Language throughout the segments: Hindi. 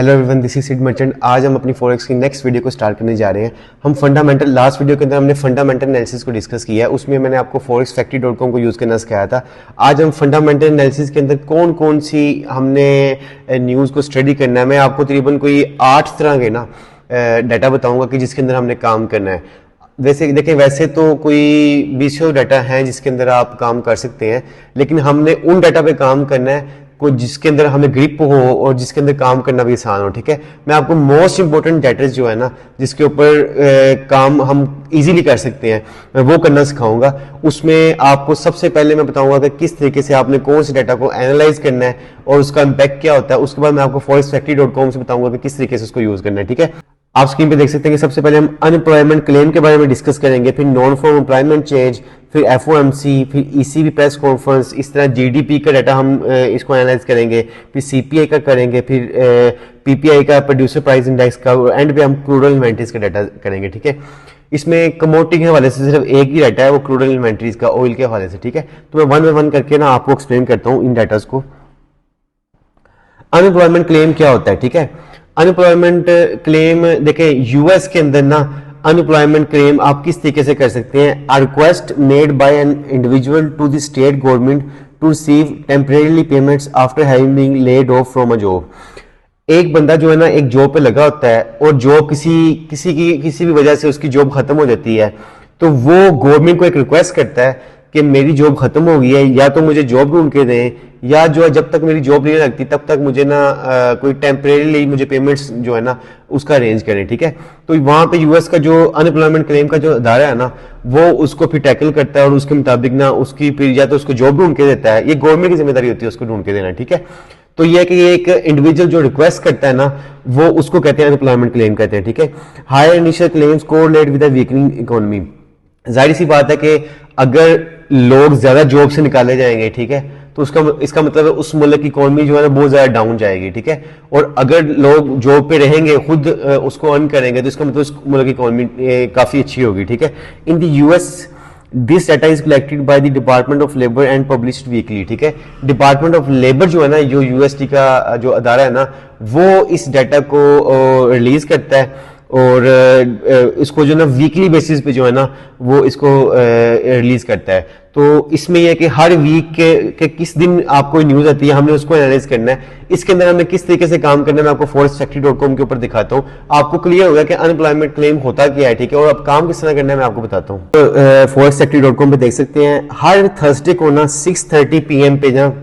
Hello everyone, this is Sid Merchant. आज हम अपनी फॉरेक्स की नेक्स्ट वीडियो को स्टार्ट करने जा रहे हैं। हम फंडामेंटल, लास्ट वीडियो के अंदर हमने फंडामेंटल एनालिसिस को डिस्कस किया है। उसमें मैंने आपको forexfactory.com को यूज़ करना सिखाया था। आज हम फंडामेंटल एनालिसिस के अंदर कौन कौन सी हमने न्यूज़ को स्टडी करना है, मैं आपको तकरीबन कोई 8 तरह के ना डाटा बताऊंगा कि जिसके अंदर हमने काम करना है। वैसे देखिए, वैसे तो कोई 20 डाटा हैं जिसके अंदर आप काम कर सकते हैं, लेकिन हमने उन डाटा पे काम करना है कोई जिसके अंदर हमें ग्रिप हो और जिसके अंदर काम करना भी आसान हो। ठीक है, मैं आपको मोस्ट इंपॉर्टेंट डाटा जो है ना, जिसके ऊपर काम हम इजीली कर सकते हैं, मैं वो करना सिखाऊंगा। उसमें आपको सबसे पहले मैं बताऊंगा कि किस तरीके से आपने कौन से डाटा को एनालाइज करना है और उसका इम्पैक्ट क्या होता है। उसके बाद मैं आपको forexfactory.com से बताऊंगा कि किस तरीके से उसको यूज करना है। ठीक है, आप स्क्रीन पे देख सकते हैं कि सबसे पहले हम अनएम्प्लॉयमेंट क्लेम के बारे में डिस्कस करेंगे, फिर नॉन फॉर्म एम्प्लॉयमेंट चेंज, फिर FOMC, फिर ECB प्रेस कॉन्फ्रेंस, इस तरह GDP का डाटा हम इसको एनालाइज करेंगे, फिर CPI का करेंगे, फिर PPI का, प्रोड्यूसर प्राइस इंडेक्स का, और एंड पे हम क्रूड ऑयल इन्वेंटरीज का डाटा करेंगे। ठीक है, इसमें कमोडिटी के हवाले से सिर्फ एक ही डाटा है, वो क्रूड ऑयल इन्वेंटरीज का, ऑयल के हवाले से। ठीक है, तो मैं वन बाय वन करके ना आपको एक्सप्लेन करता हूँ इन डाटाज को। अनएम्प्लॉयमेंट क्लेम क्या होता है? ठीक है, अनएम्प्लॉयमेंट क्लेम देखें, यूएस के अंदर ना अनएम्प्लॉयमेंट क्लेम आप किस तरीके से कर सकते हैं। A request made by an individual to the state government to receive temporary payments after having been laid off from a job. एक बंदा जो है ना एक जॉब पे लगा होता है और जॉब किसी भी वजह से उसकी जॉब खत्म हो जाती है, तो वो गवर्नमेंट को एक रिक्वेस्ट करता है कि मेरी जॉब खत्म हो गई है, या तो मुझे जॉब ढूंढ के दें, या जो है जब तक मेरी जॉब नहीं लगती तब तक मुझे ना कोई टेम्परेरीली मुझे पेमेंट्स जो है ना उसका अरेंज करें। ठीक है, तो वहां पे यूएस का जो अनएम्प्लॉयमेंट क्लेम का जो अदारा है ना, वो उसको फिर टैकल करता है और उसके मुताबिक ना उसकी फिर या तो उसको जॉब ढूंढ के देता है, ये गवर्नमेंट की जिम्मेदारी होती है उसको ढूंढ के देना। ठीक है, तो ये है कि ये एक इंडिविजुअल जो रिक्वेस्ट करता है ना, वो उसको कहते हैं अनएम्प्लॉयमेंट क्लेम कहते हैं। ठीक है, higher initial claims correlate with the weakening economy. जाहिर सी बात है कि अगर लोग ज्यादा जॉब से निकाले जाएंगे, ठीक है, तो इसका मतलब है उस मुल्क की इकोनॉमी जो है ना बहुत ज्यादा डाउन जाएगी। ठीक है, और अगर लोग जॉब पे रहेंगे, खुद उसको अर्न करेंगे, तो इसका मतलब उस मुल्क की इकोनॉमी काफी अच्छी होगी। ठीक है, in the US this data is collected by the department of labour and published weekly. ठीक है, डिपार्टमेंट ऑफ लेबर जो है ना, जो USD का जो अदारा है ना, वो इस डाटा को रिलीज करता है और इसको जो ना वीकली बेसिस पे जो है ना वो इसको रिलीज करता है। तो इसमें यह है कि हर वीक के किस दिन आपको न्यूज आती है, हमने उसको एनालाइज करना है। इसके अंदर हमने किस तरीके से काम करना है मैं आपको forexfactory.com के ऊपर दिखाता हूँ। आपको क्लियर होगा कि अनएम्प्लॉयमेंट क्लेम होता क्या है। ठीक है, और अब काम किस तरह करना है मैं आपको बताता हूँ। तो forexfactory.com पे देख सकते हैं, हर थर्सडे को ना 6:30 PM पे ना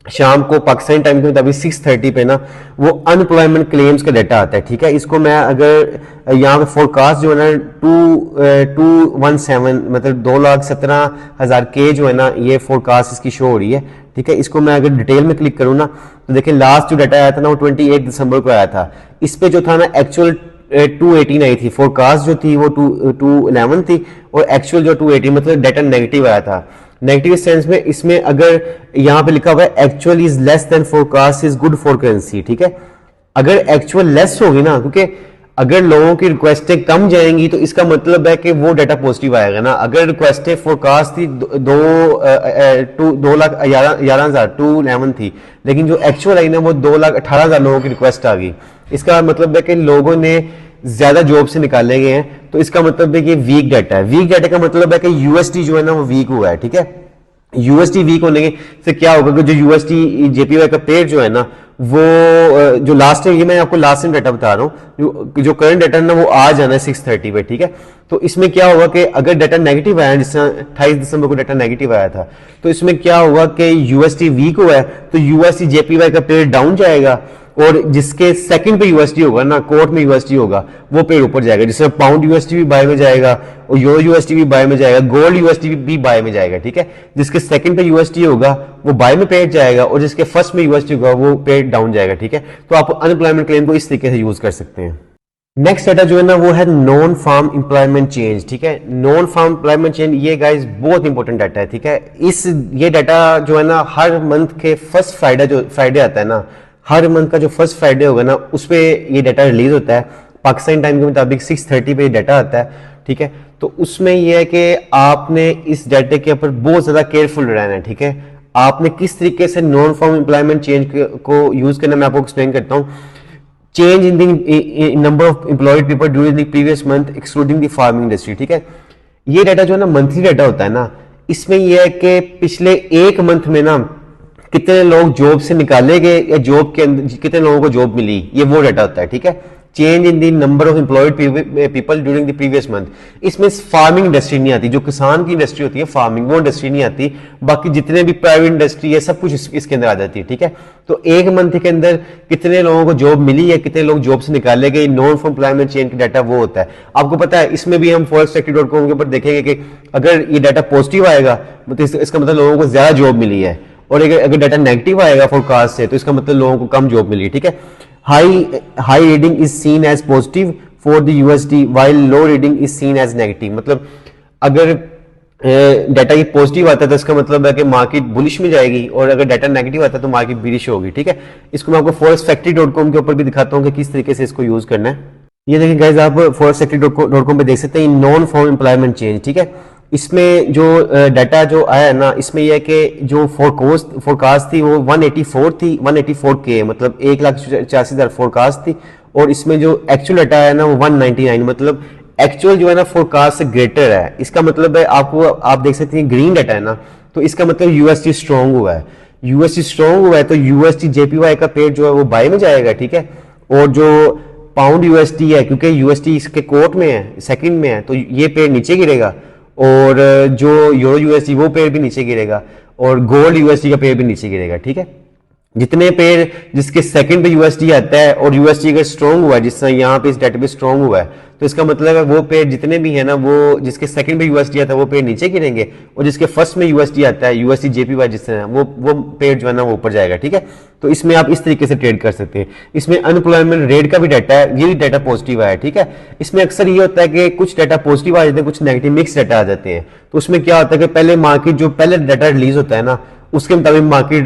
शाम को पाकिस्तानी टाइम के मुताबिक 6:30 पे ना वो अनएम्प्लॉयमेंट क्लेम्स का डाटा आता है। ठीक है, इसको मैं अगर यहाँ पे फोरकास्ट जो है ना 217 मतलब 2,17,000 के जो है ना, ये फोरकास्ट इसकी शो हो रही है। ठीक है, इसको मैं अगर डिटेल में क्लिक करूँ ना, तो देखिए लास्ट जो डाटा आया था ना वो 28 दिसंबर को आया था। इस पे जो था ना एक्चुअल 218 आई थी, फोरकास्ट जो थी वो 211 थी, और एक्चुअल जो 218 मतलब डाटा नेगेटिव आया था। नेगेटिव सेंस में इसमें अगर यहां पे लिखा हुआ है actual is less than forecast is good for currency. ठीक है, अगर एक्चुअल लेस होगी ना, क्योंकि अगर लोगों की रिक्वेस्टें कम जाएंगी तो इसका मतलब है कि वो डाटा पॉजिटिव आएगा ना। अगर रिक्वेस्टें फोरकास्ट थी 2,11,211 थी, लेकिन जो एक्चुअल आई ना वो 2,18,000 लोगों की रिक्वेस्ट आ गई, इसका मतलब है कि लोगों ने ज्यादा जॉब से निकाले गए हैं। तो इसका मतलब है कि वीक डाटा है। वीक डाटा का मतलब है कि USD जो है ना वो वीक हुआ है। ठीक है, USD वीक होने से क्या होगा कि जो USD JPY का पेयर जो है ना, वो जो लास्ट है, ये मैं आपको लास्ट टाइम डाटा बता रहा हूँ, जो करंट डाटा है ना वो आ जाना है 6:30 पे। ठीक है, तो इसमें क्या होगा कि अगर डाटा नेगेटिव आया, जिस 28 दिसंबर को डाटा नेगेटिव आया था, तो इसमें क्या होगा कि USD वीक हुआ है तो USD JPY का पेयर डाउन जाएगा, और जिसके सेकंड पे USD होगा ना, कोर्ट में USD होगा, वो पेड़ ऊपर जाएगा। जिसमें पाउंड USD भी बाय में जाएगा और यूरो USD भी बाय में जाएगा, गोल्ड USD भी बाय में जाएगा। ठीक है, जिसके सेकंड पे USD होगा वो बाय में पेड़ जाएगा, और जिसके फर्स्ट में USD होगा वो पेड़ डाउन जाएगा। ठीक है, तो आप अनएम्प्लॉयमेंट क्लेम को इस तरीके से यूज कर सकते हैं। नेक्स्ट डाटा जो है ना वो है नॉन फार्म एम्प्लॉयमेंट चेंज। ठीक है, नॉन फार्म एम्प्लॉयमेंट चेंज ये गाइस बहुत इंपॉर्टेंट डाटा है। ठीक है, ये डाटा जो है ना हर मंथ के फर्स्ट फ्राइडे आता है ना, हर मंथ का जो फर्स्ट फ्राइडे होगा ना उस पे ये डाटा रिलीज होता है। पाकिस्तानी टाइम के मुताबिक 6:30 पे डाटा आता है। ठीक है, तो उसमें यह है कि आपने इस डाटे के ऊपर बहुत ज्यादा केयरफुल रहना है। ठीक है, आपने किस तरीके से नॉन फॉर्म एम्प्लॉयमेंट चेंज को यूज करना मैं आपको एक्सप्लेन करता हूँ। Change in the number of employed people during the previous month excluding the farming industry, ठीक है। ये डाटा जो है ना मंथली डाटा होता है ना, इसमें यह है कि पिछले एक मंथ में ना कितने लोग जॉब से निकाले गए या जॉब के अंदर कितने लोगों को जॉब मिली, ये वो डाटा होता है, ठीक है। Change in the number of employed people during the previous month, इसमें फार्मिंग इंडस्ट्री नहीं आती, जो किसान की इंडस्ट्री होती है फार्मिंग, वो इंडस्ट्री नहीं आती। बाकी जितने भी प्राइवेट इंडस्ट्री है सब कुछ इसके अंदर आ जाती है, ठीक है। तो एक मंथ के अंदर कितने लोगों को जॉब मिली है, कितने लोग जॉब से निकाले गए, नॉन फॉर एम्प्लॉयमेंट चेंज का डाटा वो होता है। आपको पता है इसमें भी हम forexsector.com के ऊपर देखेंगे कि अगर ये डाटा पॉजिटिव आएगा तो इसका मतलब लोगों को ज्यादा जॉब मिली है, और अगर डाटा नेगेटिव आएगा फोरकास्ट से तो इसका मतलब लोगों को कम जॉब मिली है, ठीक है। High reading is seen as positive for the USD while low reading is seen as negative, मतलब अगर डाटा ये पॉजिटिव आता है तो इसका मतलब है कि मार्केट बुलिश में जाएगी, और अगर डाटा नेगेटिव आता है तो मार्केट बिरिश होगी, ठीक है। इसको मैं आपको forexfactory.com के ऊपर भी दिखाता हूं कि किस तरीके से इसको यूज करना है। ये देखिए गाइस, आप forexfactory.com पे देख सकते हैं नॉन फॉर्म एम्प्लॉयमेंट चेंज, ठीक है। इसमें जो डाटा जो आया है ना, इसमें यह है कि जो फोरकास्ट थी वो 184 थी, 184 के मतलब 1,84,000 फोरकास्ट थी, और इसमें जो एक्चुअल डाटा है ना वो 199, मतलब एक्चुअल जो है ना फोरकास्ट से ग्रेटर है। इसका मतलब है आप देख सकते हैं ग्रीन डाटा है ना, तो इसका मतलब यूएसडी स्ट्रांग हुआ है, यूएसडी स्ट्रांग हुआ है तो यूएसडी जेपीवाई का पेयर जो है वो बाय में जाएगा, ठीक है। और जो पाउंड यूएसडी है, क्योंकि यूएसडी इसके कोर्ट में है, सेकंड में है, तो ये पेयर नीचे गिरेगा, और जो यूरो यूएसडी वो पेयर भी नीचे गिरेगा, और गोल्ड यूएसडी का पेयर भी नीचे गिरेगा, ठीक है। जितने पेयर जिसके सेकंड पे यूएसडी आता है और यूएसडी अगर स्ट्रांग हुआ है, जिस तरह यहाँ पे इस डाटा पे स्ट्रांग हुआ है, तो इसका मतलब है वो पेयर जितने भी है ना, वो जिसके सेकंड पे यूएसडी आता है वो पेयर नीचे गिरेंगे, और जिसके फर्स्ट में यूएसडी आता है, यूएसडी जेपीवाई जिस तरह वो पेयर जो है ना वो ऊपर जाएगा, ठीक है। तो इसमें आप इस तरीके से ट्रेड कर सकते हैं। इसमें अनएम्प्लॉयमेंट रेट का भी डाटा है, ये भी डाटा पॉजिटिव आया, ठीक है। इसमें अक्सर ये होता है कि कुछ डाटा पॉजिटिव आ जाते हैं, कुछ नेगेटिव मिक्स डाटा आ जाते हैं। तो उसमें क्या होता है कि पहले मार्केट जो पहले डाटा रिलीज होता है ना, उसके मुताबिक मार्केट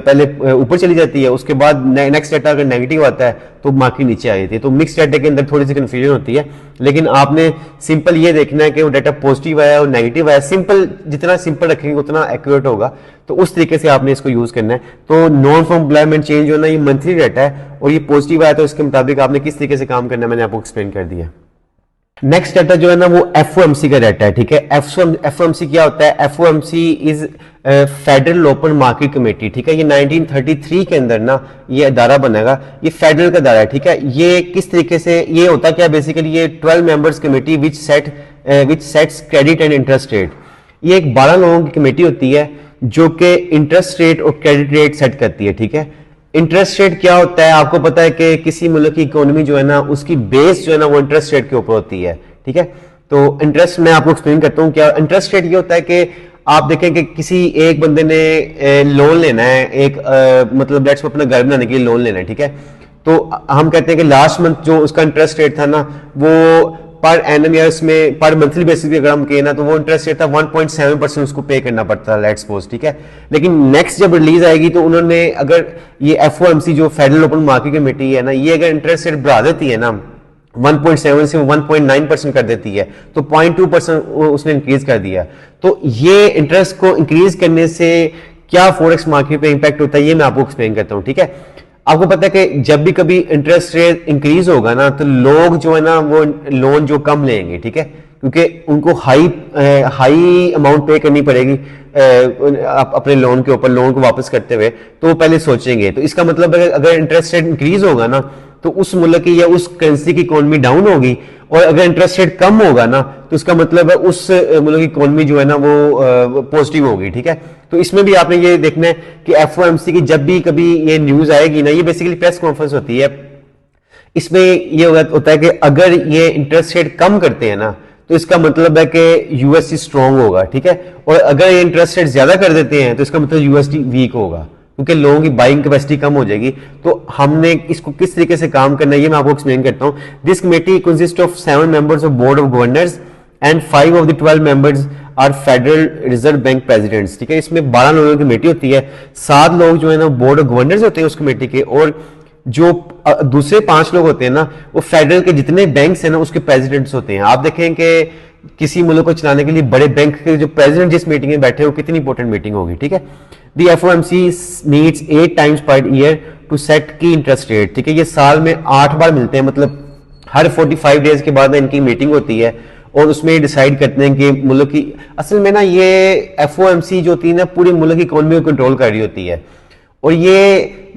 पहले ऊपर चली जाती है, उसके बाद नेक्स्ट डाटा अगर नेगेटिव आता है तो मार्केट नीचे आ जाती है। तो मिक्स डाटा के अंदर थोड़ी सी कंफ्यूजन होती है, लेकिन आपने सिंपल ये देखना है कि वो डाटा पॉजिटिव आया और नेगेटिव आया, सिंपल जितना सिंपल रखेंगे उतना एक्यूरेट होगा। तो उस तरीके से आपने इसको यूज करना है। तो नॉन फॉर्म एम्प्लॉयमेंट चेंज होना ये मंथली डाटा है, और ये पॉजिटिव आया तो इसके मुताबिक आपने किस तरीके से काम करना है मैंने आपको एक्सप्लेन कर दिया। नेक्स्ट डाटा जो है ना वो एफओएमसी का डाटा है, ठीक है। एफओएमसी क्या होता है? FOMC is federal open market committee, ठीक है। ये 1933 के अंदर ना ये अदारा बनेगा, ये फेडरल का अदारा है, ठीक है। ये किस तरीके से ये होता क्या बेसिकली, ये 12 members committee which sets credit and interest rate. ये एक 12 लोगों की कमेटी होती है जो कि इंटरेस्ट रेट और क्रेडिट रेट सेट करती है, ठीक है। इंटरेस्ट रेट क्या होता है? आपको पता है कि किसी मुल्क की इकोनॉमी जो है ना उसकी बेस जो है ना वो इंटरेस्ट रेट के ऊपर होती है, ठीक है। तो इंटरेस्ट मैं आपको एक्सप्लेन करता हूँ क्या इंटरेस्ट रेट ये होता है कि आप देखें कि किसी एक बंदे ने लोन लेना है, एक मतलब लेट्स अपना घर बनाने के लिए लोन लेना है, ठीक है। तो हम कहते हैं कि लास्ट मंथ जो उसका इंटरेस्ट रेट था ना वो पर एनम या इसमें पर मंथली बेसिस पे अगर हम कहें ना तो वो इंटरेस्ट रेट था 1.7% उसको पे करना पड़ता है, लेट्स सपोज, ठीक है। लेकिन नेक्स्ट जब रिलीज आएगी तो उन्होंने अगर ये एफओएमसी जो फेडरल ओपन मार्केट कमेटी है ना, ये अगर इंटरेस्ट रेट बढ़ा देती है ना 1.7 से 1.9% कर देती है, तो 0.2% उसने इंक्रीज कर दिया। तो ये इंटरेस्ट को इंक्रीज करने से क्या फॉरेक्स मार्केट पे इंपैक्ट होता है ये मैं आपको एक्सप्लेन करता हूं, ठीक है। आपको पता है कि जब भी कभी इंटरेस्ट रेट इंक्रीज होगा ना तो लोग जो है ना वो लोन जो कम लेंगे, ठीक है, क्योंकि उनको हाई अमाउंट पे करनी पड़ेगी अपने लोन के ऊपर, लोन को वापस करते हुए, तो वो पहले सोचेंगे। तो इसका मतलब है अगर इंटरेस्ट रेट इंक्रीज होगा ना तो उस मुल्क की या उस करेंसी की इकोनॉमी डाउन होगी, और अगर इंटरेस्ट रेट कम होगा ना तो इसका मतलब है उस मुल्क की इकोनॉमी जो है ना वो पॉजिटिव होगी, ठीक है। तो इसमें भी आपने ये देखना है कि एफओएमसी की जब भी कभी ये न्यूज आएगी ना, ये बेसिकली प्रेस कॉन्फ्रेंस होती है, इसमें ये होता है कि अगर ये इंटरेस्ट रेट कम करते हैं ना तो इसका मतलब है कि यूएसडी स्ट्रांग होगा, ठीक है। और अगर ये इंटरेस्ट रेट ज्यादा कर देते हैं तो इसका मतलब यूएसडी वीक होगा, क्योंकि लोगों की बाइंग कैपेसिटी कम हो जाएगी। तो हमने इसको किस तरीके से काम करना है ये मैं आपको एक्सप्लेन करता हूं। This committee consist of 7 members of board of governors and 5 of the 12 members are federal reserve bank presidents, ठीक है। इसमें 12 लोगों की कमेटी होती है, 7 लोग जो है ना बोर्ड ऑफ गवर्नर्स होते हैं उस कमेटी के, और जो दूसरे 5 लोग होते हैं ना वो फेडरल के जितने बैंक्स हैं ना उसके प्रेसिडेंट्स होते हैं। आप देखें कि किसी मुल्क को चलाने के लिए बड़े बैंक के जो प्रेसिडेंट जिस मीटिंग में बैठे हो कितनी इंपॉर्टेंट मीटिंग होगी, ठीक है। The FOMC meets 8 times per year to set की इंटरेस्ट रेट, ठीक है। ये साल में 8 बार मिलते हैं, मतलब हर 45 डेज के बाद इनकी मीटिंग होती है और उसमें डिसाइड करते हैं कि मुल्क की, असल में ना ये FOMC जो होती है ना पूरी मुल्क की इकोनॉमी को कंट्रोल कर रही होती है और ये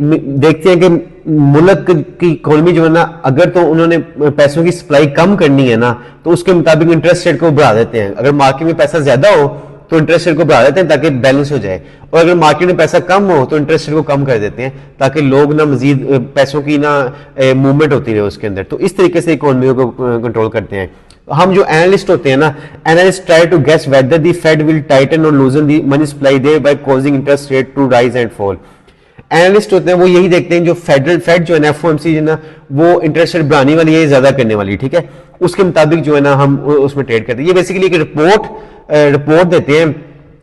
देखते हैं कि मुल्क की इकोनॉमी जो है ना, अगर तो उन्होंने पैसों की सप्लाई कम करनी है ना तो उसके मुताबिक इंटरेस्ट रेट को बढ़ा देते हैं। अगर मार्केट में पैसा ज्यादा हो तो इंटरेस्ट रेट को बढ़ा देते हैं ताकि बैलेंस हो जाए, और अगर मार्केट में पैसा कम हो तो इंटरेस्ट रेट को कम कर देते हैं ताकि लोग ना मजीद पैसों की ना मूवमेंट होती रहे उसके अंदर। तो इस तरीके से इकोनॉमी को कंट्रोल करते हैं। हम जो एनालिस्ट होते हैं ना, analyst try to guess whether the Fed will tighten or loosen the money supply thereby causing interest rate to rise and fall. Analyst होते हैं वो यही देखते हैं जो फेड जो है ना, FOMC जो है ना, वो इंटरेस्ट रेट बढ़ाने वाली है ज्यादा करने वाली, ठीक है, उसके मुताबिक जो है ना हम उसमें ट्रेड करते हैं। ये बेसिकली एक रिपोर्ट देते हैं।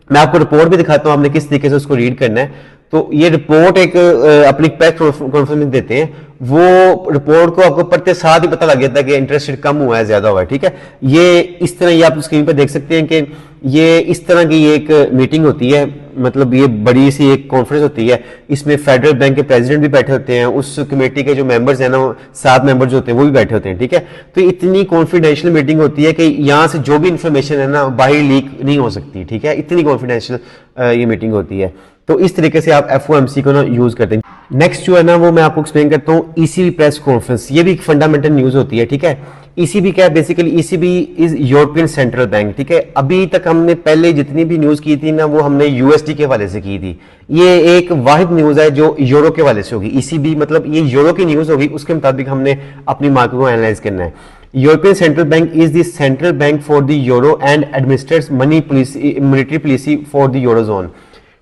मैं आपको रिपोर्ट भी दिखाता हूं, आपने किस तरीके से उसको रीड करना है। तो ये रिपोर्ट एक अपनी प्रेस कॉन्फ्रेंस में देते हैं, वो रिपोर्ट को आपको पढ़ते साथ ही पता लग जाता है कि इंटरेस्ट रेट कम हुआ है ज्यादा हुआ है, ठीक है। ये इस तरह ये आप स्क्रीन पर देख सकते हैं कि ये इस तरह की ये एक मीटिंग होती है, मतलब ये बड़ी सी एक कॉन्फ्रेंस होती है। इसमें फेडरल बैंक के प्रेसिडेंट भी बैठे होते हैं, उस कमेटी के जो मेंबर्स हैं ना, 7 मेंबर्स होते हैं वो भी बैठे होते हैं, ठीक है। तो इतनी कॉन्फिडेंशियल मीटिंग होती है कि यहाँ से जो भी इंफॉर्मेशन है ना बाहर लीक नहीं हो सकती, ठीक है, इतनी कॉन्फिडेंशियल ये मीटिंग होती है। तो इस तरीके से आप FOMC को ना यूज करते हैं। नेक्स्ट जो है ना वो मैं आपको एक्सप्लेन करता हूँ ECB प्रेस कॉन्फ्रेंस। ये भी एक फंडामेंटल न्यूज होती है, ठीक है। ECB क्या है, basically ECB is European central bank, ठीक है। अभी तक हमने पहले जितनी भी न्यूज की थी ना वो हमने USD के हवाले से की थी। ये एक वाहिद न्यूज है जो यूरो के हवाले से होगी। ECB मतलब ये यूरो की न्यूज होगी, उसके मुताबिक हमने अपनी मार्केट को एनालाइज करना है। European central bank is the central bank for the euro and administrates monetary policy for the eurozone,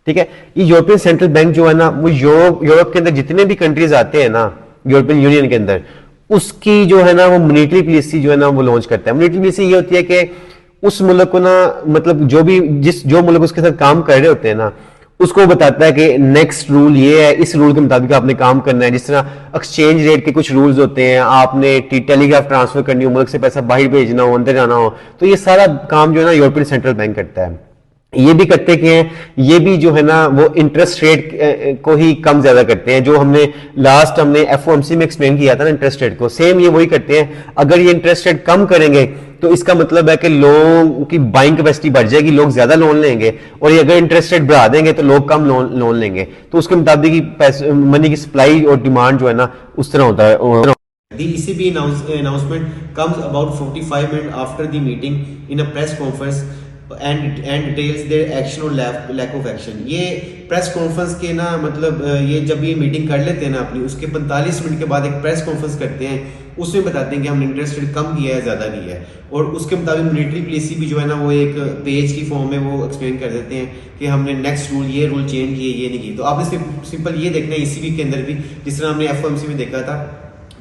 ठीक है। ये यूरोपियन सेंट्रल बैंक जो है ना वो यूरोप के अंदर जितने भी कंट्रीज आते हैं ना यूरोपियन यूनियन के अंदर, उसकी जो है ना वो मॉनेटरी पॉलिसी जो है ना वो लॉन्च करता है। मॉनेटरी पॉलिसी ये होती है कि उस मुल्क को ना, मतलब जो मुल्क उसके साथ काम कर रहे होते हैं ना, उसको बताता है कि नेक्स्ट रूल ये है, इस रूल के मुताबिक आपने काम करना है। जिस तरह एक्सचेंज रेट के कुछ रूल्स होते हैं, आपने टेलीग्राफ ट्रांसफर करनी हो, मुल्क से पैसा बाहर भेजना हो, अंदर जाना हो, तो ये सारा काम जो है ना यूरोपियन सेंट्रल बैंक करता है। ये भी करते कि हैं, ये भी जो है ना वो इंटरेस्ट रेट को ही कम ज्यादा करते हैं। जो हमने FOMC में एक्सप्लेन किया था ना इंटरेस्ट रेट को, सेम ये वही करते हैं। अगर ये इंटरेस्ट रेट कम करेंगे तो इसका मतलब है कि लोगों की बाइंग कैपेसिटी बढ़ जाएगी, लोग ज्यादा लोन लेंगे, और ये अगर इंटरेस्ट रेट बढ़ा देंगे तो लोग कम लोन लेंगे। तो उसके मुताबिक ही मनी की सप्लाई और डिमांड जो है ना उस तरह होता है। The ECB announcement comes about 45 minutes after the meeting in a press conference and details their action or lack of action। ये प्रेस कॉन्फ्रेंस के ना मतलब ये जब ये मीटिंग कर लेते हैं ना अपनी, उसके 45 मिनट के बाद एक प्रेस कॉन्फ्रेंस करते हैं, उसमें बताते हैं कि हमने इंटरेस्ट रेट कम किया है ज़्यादा किया है, और उसके मुताबिक मॉनेटरी पॉलिसी भी जो है ना वो एक पेज की फॉर्म में वो एक्सप्लेन कर देते हैं कि हमने नेक्स्ट ये रूल चेंज किए, ये नहीं किए। तो आपने सिंपल ये देखना है ECB के अंदर भी, जिस तरह हमने FOMC में देखा था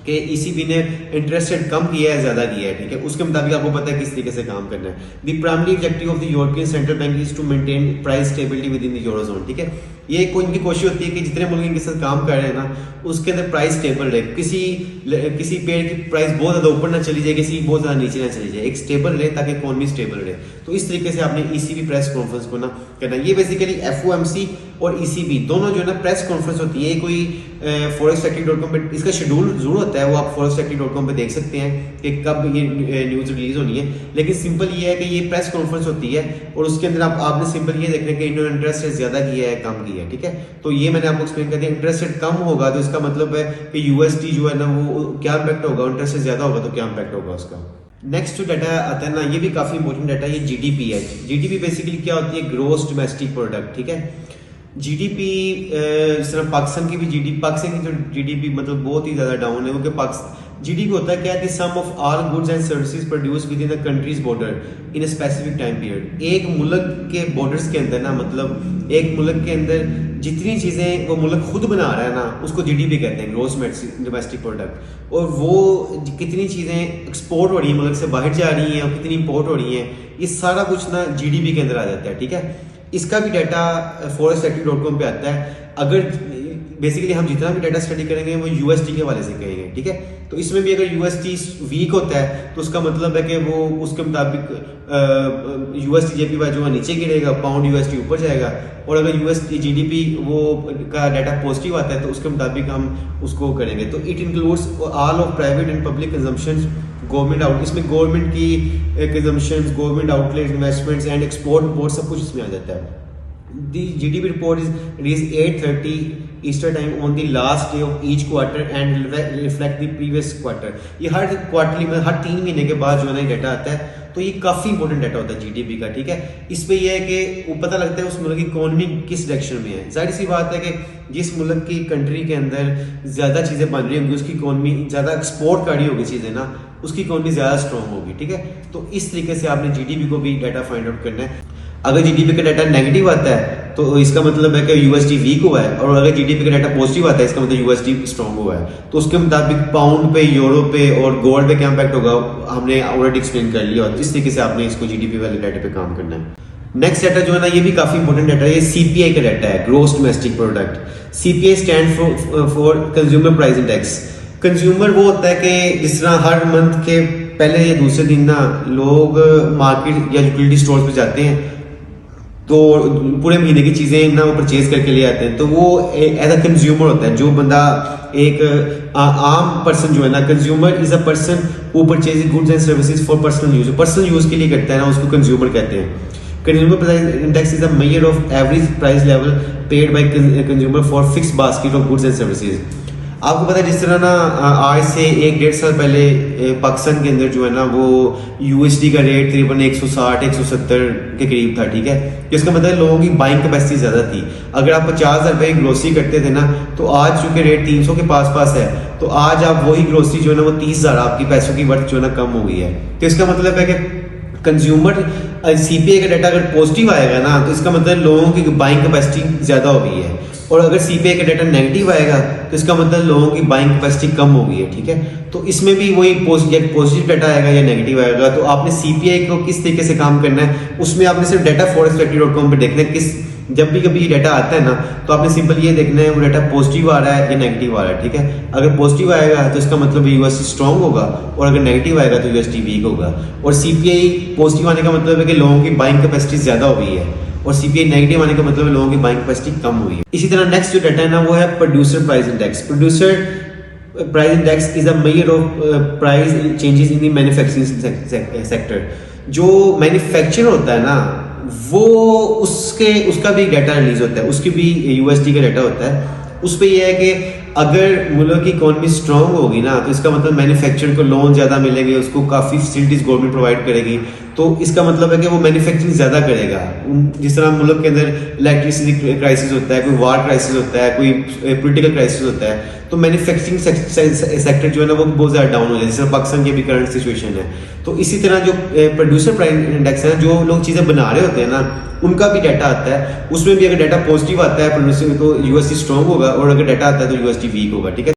कि ECB ने इंटरेस्ट रेट कम किया है ज्यादा किया है, ठीक है, उसके मुताबिक आपको पता है किस तरीके से काम करना है। The primary objective of the European central bank is to maintain price stability within the eurozone, ठीक है। ये इनकी कोशिश होती है कि जितने मुल्क इनके साथ काम कर रहे हैं ना उसके अंदर प्राइस स्टेबल रहे, किसी पेड़ की प्राइस बहुत ज्यादा ऊपर ना चली जाए, किसी बहुत ज्यादा नीचे ना चली जाए, एक स्टेबल रहे ताकि इकोनॉमी स्टेबल रहे। तो इस तरीके से आपने ECB प्रेस कॉन्फ्रेंस को ना करना। ये बेसिकली FOMC और ECB दोनों जो है ना प्रेस कॉन्फ्रेंस होती है। कोई forexfactory.com पे इसका शेड्यूल जरूर होता है, वो आप forexfactory.com पे देख सकते हैं कि कब ये न्यूज रिलीज होनी है। लेकिन सिंपल ये है कि ये प्रेस कॉन्फ्रेंस होती है और उसके अंदर आपने सिंपल ये देखना है कि इन्होंने इंटरेस्ट रेट ज्यादा किया है कम किया है, ठीक है। तो ये मैंने आपको एक्सप्लेन कर दिया। इंटरेस्ट रेट कम होगा तो इसका मतलब है कि USD जो है ना वो क्या इंपैक्ट होगा, इंटरेस्ट रेट ज्यादा होगा तो क्या इंपैक्ट होगा उसका। नेक्स्ट जो डाटा आता है ना, ये भी काफी इंपॉर्टेंट डाटा, ये GDP है। GDP बेसिकली क्या होती है, ग्रोस डोमेस्टिक प्रोडक्ट, ठीक है। GDP जिस तरह पाकिस्तान की जो GDP मतलब बहुत ही ज्यादा डाउन है, क्योंकि GDP होता है क्या है, sum of all goods and services produce within the country's border in a specific time period. एक मुल्क के बॉर्डर्स के अंदर ना, मतलब एक मुल्क के अंदर जितनी चीजें वो मुल्क खुद बना रहा है ना उसको GDP कहते हैं, ग्रोस डोमेस्टिक प्रोडक्ट। और वो कितनी चीजें एक्सपोर्ट हो रही है मुल्क से बाहर जा रही हैं और कितनी इंपोर्ट हो रही हैं, ये सारा कुछ ना GDP के अंदर आ जाता है, ठीक है। इसका भी डाटा forexfactory.com पे आता है। अगर बेसिकली हम जितना भी डाटा स्टडी करेंगे वो यूएसडी के हवाले से करेंगे, ठीक है। तो इसमें भी अगर यूएसडी वीक होता है तो उसका मतलब है कि वो उसके मुताबिक यूएसडी जेपीवाई जो है नीचे गिरेगा, पाउंड यूएसडी ऊपर जाएगा। और अगर यूएसडी जीडीपी वो का डाटा पॉजिटिव आता है तो उसके मुताबिक हम उसको करेंगे। तो it includes all of private and public consumption, government out, इसमें गवर्नमेंट की consumption, government outlet, investments and export report सब कुछ इसमें आ जाता है। The GDP report is released 8:30 Eastern time on the last day of each quarter and reflect the previous quarter। ये हर क्वार्टरली में हर 3 महीने के बाद जो है ना ये डाटा आता है, तो ये काफ़ी इंपॉर्टेंट डाटा होता है जीडीपी का, ठीक है। इस पे ये है कि वो पता लगता है उस मुल्क की इकोनॉमी किस डायरेक्शन में है। जाहिर सी बात है कि जिस मुल्क की कंट्री के अंदर ज़्यादा चीज़ें बन रही होंगी, उसकी इकोनॉमी ज़्यादा एक्सपोर्ट कर रही होगी चीज़ें ना, उसकी इकोनॉमी ज़्यादा स्ट्रॉन्ग होगी, ठीक है। तो इस तरीके से आपने जीडीपी को भी डाटा फाइंड आउट करना है। अगर जीडीपी का डाटा नेगेटिव आता है तो इसका मतलब है कि यूएसडी वीक हुआ है, और अगर जीडीपी का डाटा पॉजिटिव आता है इसका मतलब यूएसडी स्ट्रांग हुआ है। तो उसके मुताबिक पाउंड पे, यूरो पे और गोल्ड पे क्या इम्पैक्ट होगा हमने ऑलरेडी एक्सप्लेन कर लिया, और इस तरीके से आपने इसको जीडीपी वाले डाटा पे काम करना है। नेक्स्ट डाटा जो है ना ये भी काफी इंपॉर्टेंट डाटा है, ये सीपीआई का डाटा है, gross domestic product. CPI stand for consumer price index. Consumer वो होता है कि जिस तरह हर मंथ के पहले या दूसरे दिन ना लोग मार्केट या यूटिलिटी स्टोर पे जाते हैं, तो पूरे महीने की चीजें ना वो परचेज करके ले आते हैं। तो वो एज अ कंज्यूमर होता है, जो बंदा एक आम पर्सन जो है ना, consumer is a person who purchase goods and services for personal use, personal use के लिए करता है ना, उसको कंज्यूमर कहते हैं। Consumer price index is a measure of average price level paid by consumer for fix basket of goods and services. आपको पता है जिस तरह ना आज से 1-1.5 साल पहले पाकिस्तान के अंदर जो है ना वो यूएसडी का रेट तकरीबन 160-170 के करीब था, ठीक है। इसका मतलब लोगों की बाइंग कैपेसिटी ज़्यादा थी। अगर आप 50,000 रुपये की ग्रोसरी करते थे ना, तो आज चूंकि रेट 300 के पास है, तो आज आप वही ग्रोसरी जो है ना वो 30,000 आपकी पैसों की वर्थ जो है ना कम हो गई है। तो इसका मतलब है कि कंज्यूमर सीपीआई का डाटा अगर पॉजिटिव आएगा ना, तो इसका मतलब लोगों की बाइंग कैपेसिटी ज़्यादा हो गई है। और अगर सीपीआई का डाटा नेगेटिव आएगा तो इसका मतलब लोगों की बाइंग कैपेसिटी कम हो गई है, ठीक है। तो इसमें भी वही पॉजिटिव डाटा आएगा या नेगेटिव आएगा, तो आपने सीपीआई को किस तरीके से काम करना है, उसमें आपने सिर्फ dataforexfactory.com पे देखना है किस जब भी कभी डाटा आता है ना, तो आपने सिंपल ये देखना है वो डाटा पॉजिटिव आ रहा है या नेगेटिव आ रहा है, ठीक है। अगर पॉजिटिव आएगा तो इसका मतलब यूएसडी स्ट्रांग होगा, और अगर नेगेटिव आएगा तो यूएसडी वीक होगा। और सीपीआई पॉजिटिव आने का मतलब है कि लोगों की बाइंग कैपेसिटी ज्यादा हो गई है, और सीपीआई नेगेटिव आने का मतलब लोगों की बाइंग कैपेसिटी कम हुई है। इसी तरह नेक्स्ट जो डाटा है ना वो है producer price index. Producer price index is a measure of price changes in the manufacturing sector. जो मैन्युफैक्चर होता है ना वो उसका भी डाटा रिलीज होता है, उसकी भी यूएसडी का डाटा होता है। उस पर यह है कि अगर मुल्क की इकोनॉमी स्ट्रांग होगी ना, तो इसका मतलब मैन्युफैक्चर को लोन ज़्यादा मिलेंगे, उसको काफ़ी फैसिलिटीज गवर्नमेंट प्रोवाइड करेगी, तो इसका मतलब है कि वो मैन्युफैक्चरिंग ज़्यादा करेगा। जिस तरह मुल्क के अंदर इलेक्ट्रिसिटी क्राइसिस होता है, कोई वार क्राइसिस होता है, कोई पोलिटिकल क्राइसिस होता है, तो मैन्युफैक्चरिंग सेक्टर जो है ना वो बहुत ज़्यादा डाउन हो जाए, जिस तरह पाकिस्तान की अभी करंट सिचुएशन है। तो इसी तरह जो प्रोड्यूसर प्राइस इंडेक्स है, जो लोग चीज़ें बना रहे होते हैं ना, उनका भी डाटा आता है। उसमें भी अगर डाटा पॉजिटिव आता है प्रोड्यूसर तो यूएसडी स्ट्रांग होगा, और अगर डाटा आता है तो यूएसडी वीक होगा, ठीक है।